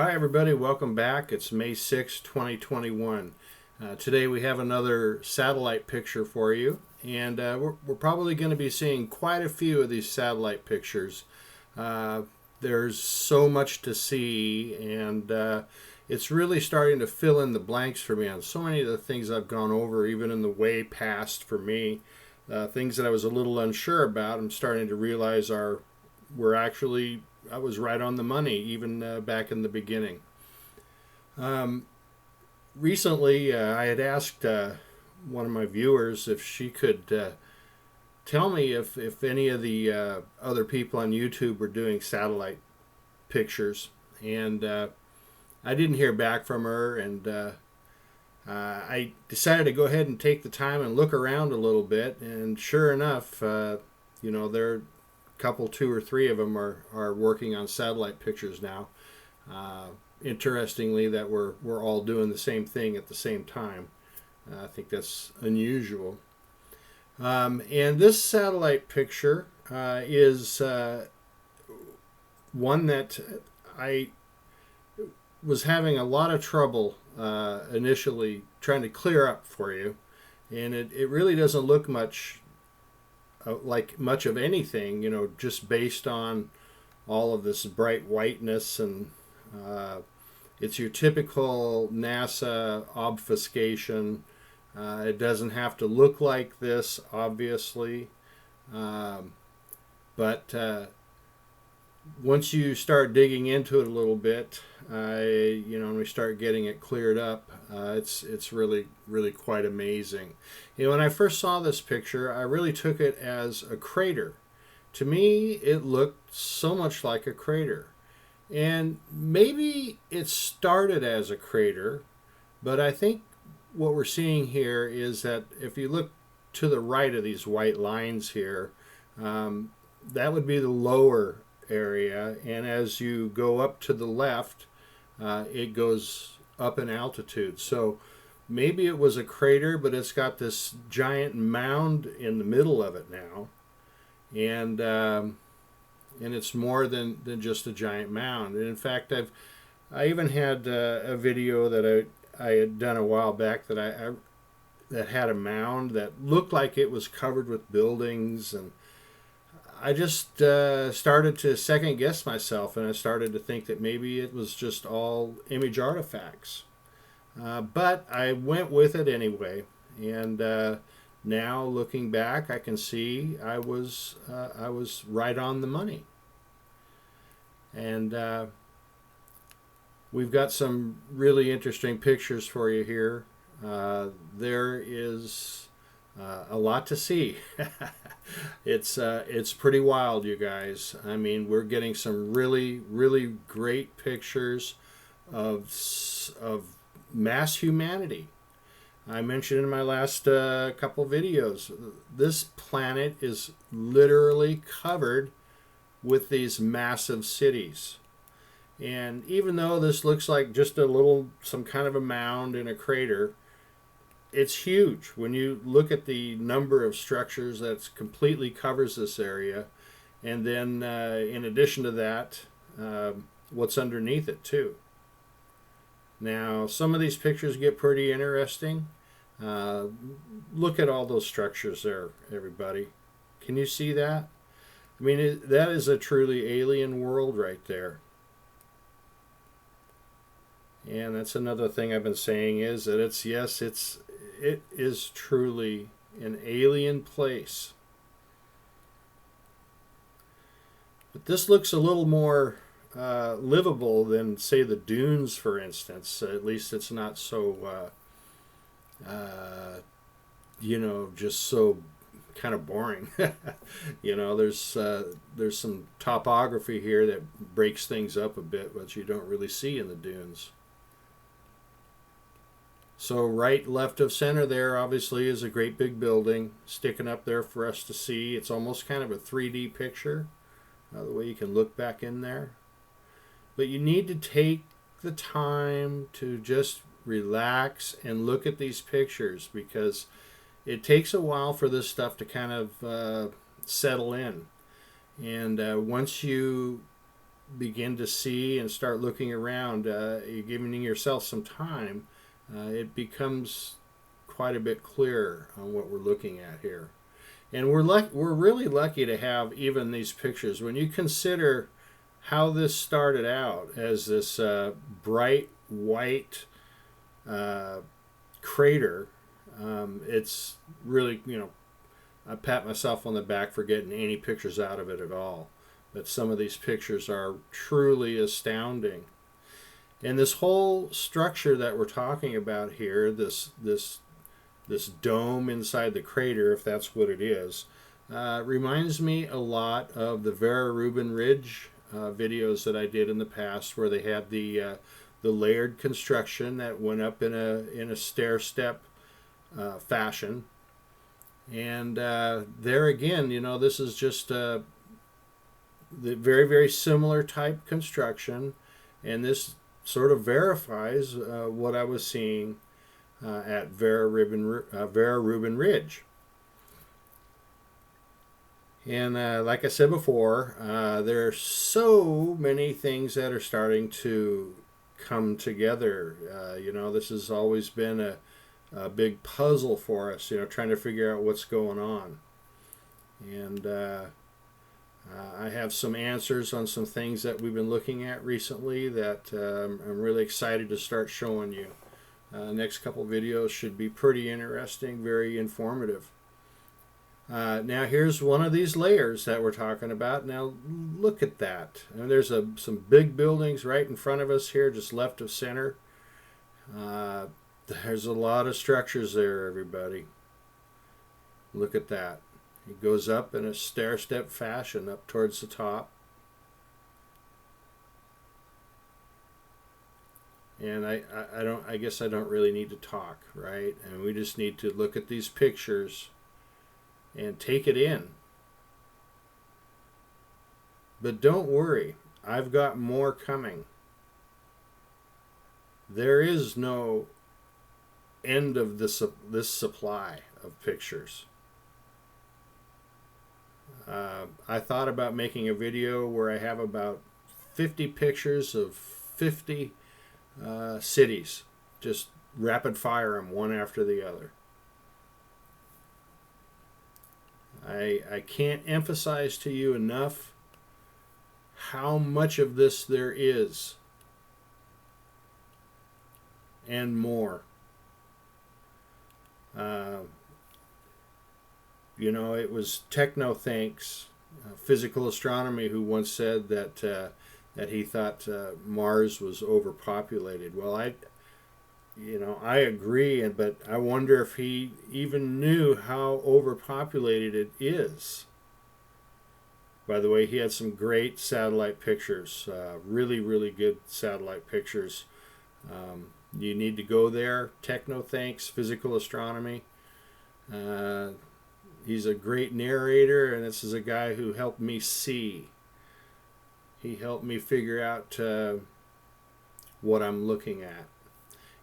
Hi everybody, welcome back. It's May 6, 2021. Today we have another satellite picture for you, and we're probably going to be seeing quite a few of these satellite pictures. Uh, there's so much to see, and it's really starting to fill in the blanks for me on so many of the things I've gone over, even in the way past for me. Things that I was a little unsure about, I'm starting to realize were actually I was right on the money, even back in the beginning. Um, Recently, I had asked one of my viewers if she could tell me if any of the other people on YouTube were doing satellite pictures, and I didn't hear back from her, and I decided to go ahead and take the time and look around a little bit, and sure enough, there are couple, two or three of them are working on satellite pictures now. Uh, Interestingly, that we're all doing the same thing at the same time. I think that's unusual. And this satellite picture is one that I was having a lot of trouble initially trying to clear up for you. And it really doesn't look like much of anything, just based on all of this bright whiteness, and it's your typical NASA obfuscation. It doesn't have to look like this, obviously, but once you start digging into it a little bit, and we start getting it cleared up, it's really quite amazing. When I first saw this picture, I really took it as a crater. To me, it looked so much like a crater, and maybe it started as a crater, but I think what we're seeing here is that if you look to the right of these white lines here, that would be the lower area, and as you go up to the left, it goes up in altitude. So maybe it was a crater, but it's got this giant mound in the middle of it now, and it's more than just a giant mound. And in fact, I even had a video that I had done a while back that had a mound that looked like it was covered with buildings, and I just started to second guess myself, and I started to think that maybe it was just all image artifacts. But I went with it anyway, and now looking back, I can see I was right on the money. And we've got some really interesting pictures for you here. There is a lot to see. It's pretty wild, you guys. I mean, we're getting some really great pictures of mass humanity. I mentioned in my last couple videos, this planet is literally covered with these massive cities. And even though this looks like just some kind of a mound in a crater, it's huge when you look at the number of structures that completely covers this area, and then in addition to that, what's underneath it too. Now, some of these pictures get pretty interesting. Look at all those structures there, everybody. Can you see that? I mean, that is a truly alien world right there. And that's another thing I've been saying, is that it is truly an alien place. But this looks a little more livable than, say, the dunes, for instance. At least it's not so, just so kind of boring. There's some topography here that breaks things up a bit, which you don't really see in the dunes. So right, left of center there, obviously, is a great big building sticking up there for us to see. It's almost kind of a 3D picture, the way you can look back in there. But you need to take the time to just relax and look at these pictures, because it takes a while for this stuff to kind of settle in. And once you begin to see and start looking around, you're giving yourself some time, it becomes quite a bit clearer on what we're looking at here. And we're really lucky to have even these pictures. When you consider how this started out as this bright white crater, it's really, I pat myself on the back for getting any pictures out of it at all. But some of these pictures are truly astounding. And this whole structure that we're talking about here, this dome inside the crater, if that's what it is, reminds me a lot of the Vera Rubin Ridge videos that I did in the past, where they had the layered construction that went up in a stair-step fashion. And there again, this is just the very, very similar type construction, and this sort of verifies what I was seeing at Vera Rubin Ridge. And like I said before, there are so many things that are starting to come together. This has always been a big puzzle for us, trying to figure out what's going on. And I have some answers on some things that we've been looking at recently that I'm really excited to start showing you. Next couple videos should be pretty interesting, very informative. Now here's one of these layers that we're talking about. Now look at that. And there's some big buildings right in front of us here, just left of center. There's a lot of structures there, everybody. Look at that. It goes up in a stair-step fashion up towards the top. And I guess I don't really need to talk, right? And we just need to look at these pictures and take it in. But don't worry, I've got more coming. There is no end of this supply of pictures. I thought about making a video where I have about 50 pictures of 50 cities, just rapid fire them one after the other. I can't emphasize to you enough how much of this there is, and more. It was Technothanks Physical Astronomy who once said that he thought Mars was overpopulated. Well, I agree, but I wonder if he even knew how overpopulated it is. By the way, he had some great satellite pictures, really, really good satellite pictures. You need to go there, Technothanks Physical Astronomy. He's a great narrator, and this is a guy who helped me see. He helped me figure out what I'm looking at.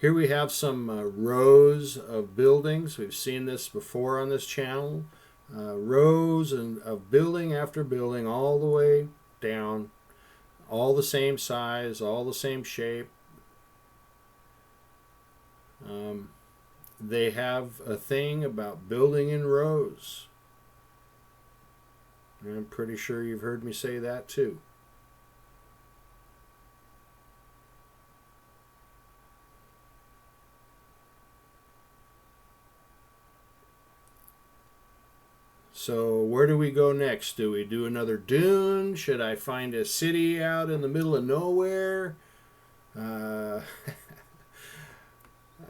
Here we have some rows of buildings. We've seen this before on this channel. Rows of building after building all the way down. All the same size, all the same shape. They have a thing about building in rows. I'm pretty sure you've heard me say that too. So where do we go next? Do we do another dune? Should I find a city out in the middle of nowhere?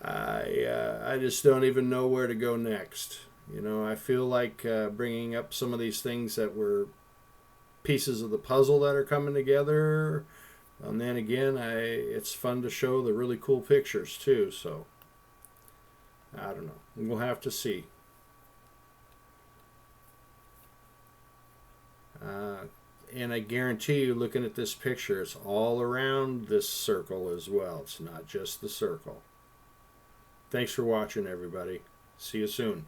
I just don't even know where to go next. I feel like bringing up some of these things that were pieces of the puzzle that are coming together. And then again, it's fun to show the really cool pictures too. So I don't know. We'll have to see. And I guarantee you, looking at this picture, it's all around this circle as well. It's not just the circle. Thanks for watching, everybody. See you soon.